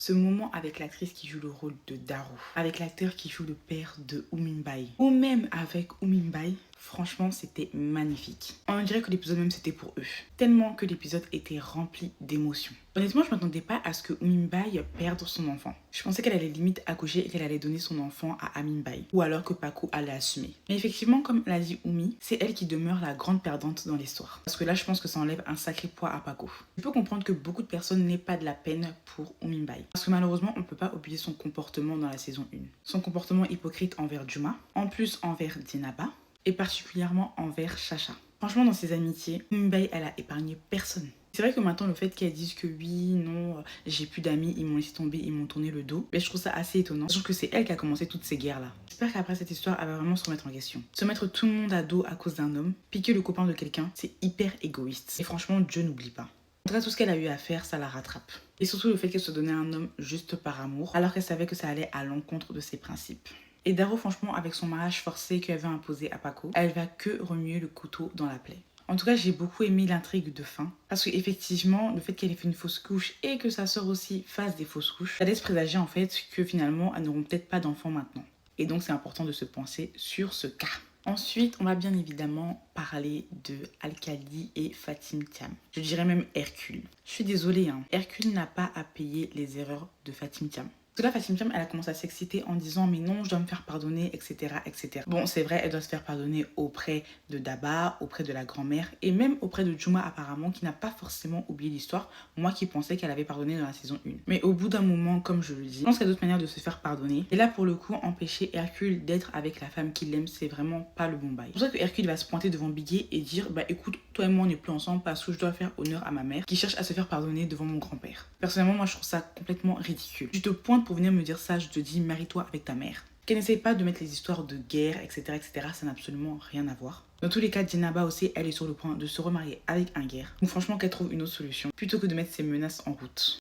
Ce moment avec l'actrice qui joue le rôle de Daro, avec l'acteur qui joue le père de Uminbai, ou même avec Uminbai, franchement c'était magnifique. On dirait que l'épisode même c'était pour eux, tellement que l'épisode était rempli d'émotions. Honnêtement, je m'attendais pas à ce que Uminbai perde son enfant. Je pensais qu'elle allait limite accoucher et qu'elle allait donner son enfant à Aminbai, ou alors que Paco allait assumer. Mais effectivement, comme l'a dit Umi, c'est elle qui demeure la grande perdante dans l'histoire. Parce que là, je pense que ça enlève un sacré poids à Paco. Je peux comprendre que beaucoup de personnes n'aient pas de la peine pour Uminbai. Parce que malheureusement, on ne peut pas oublier son comportement dans la saison 1. Son comportement hypocrite envers Juma, en plus envers Dinaba, et particulièrement envers Chacha. Franchement, dans ses amitiés, Uminbai, elle a épargné personne. C'est vrai que maintenant, le fait qu'elle dise que oui, non, j'ai plus d'amis, ils m'ont laissé tomber, ils m'ont tourné le dos, mais je trouve ça assez étonnant. Sachant que c'est elle qui a commencé toutes ces guerres-là. J'espère qu'après cette histoire, elle va vraiment se remettre en question. Se mettre tout le monde à dos à cause d'un homme, piquer le copain de quelqu'un, c'est hyper égoïste. Et franchement, Dieu n'oublie pas. En tout cas, tout ce qu'elle a eu à faire, ça la rattrape. Et surtout le fait qu'elle se donnait un homme juste par amour, alors qu'elle savait que ça allait à l'encontre de ses principes. Et Daro, franchement, avec son mariage forcé qu'elle veut imposer à Paco, elle va que remuer le couteau dans la plaie. En tout cas, j'ai beaucoup aimé l'intrigue de fin. Parce qu'effectivement, le fait qu'elle ait fait une fausse couche et que sa sœur aussi fasse des fausses couches, ça laisse présager en fait que finalement, elles n'auront peut-être pas d'enfants maintenant. Et donc, c'est important de se pencher sur ce cas. Ensuite, on va bien évidemment parler de Alkali et Fatim Thiam. Je dirais même Hercule. Je suis désolée, hein. Hercule n'a pas à payer les erreurs de Fatim Thiam. Parce que là, Fatim Thiam, elle a commencé à s'exciter en disant mais non, je dois me faire pardonner, etc., etc. Bon, c'est vrai, elle doit se faire pardonner auprès de Daba, auprès de la grand-mère et même auprès de Juma apparemment, qui n'a pas forcément oublié l'histoire. Moi qui pensais qu'elle avait pardonné dans la saison 1. Mais au bout d'un moment, comme je le dis, je pense qu'il y a d'autres manières de se faire pardonner. Et là, pour le coup, empêcher Hercule d'être avec la femme qu'il aime, c'est vraiment pas le bon bail. C'est pour ça que Hercule va se pointer devant Biggie et dire bah écoute, toi et moi on n'est plus ensemble parce que je dois faire honneur à ma mère qui cherche à se faire pardonner devant mon grand-père. Personnellement, moi je trouve ça complètement ridicule. Tu te pointes pour venir me dire ça, je te dis marie-toi avec ta mère. Qu'elle n'essaye pas de mettre les histoires de guerre, etc., etc., ça n'a absolument rien à voir. Dans tous les cas, Dinaba aussi, elle est sur le point de se remarier avec un guerre. Donc franchement, qu'elle trouve une autre solution plutôt que de mettre ses menaces en route.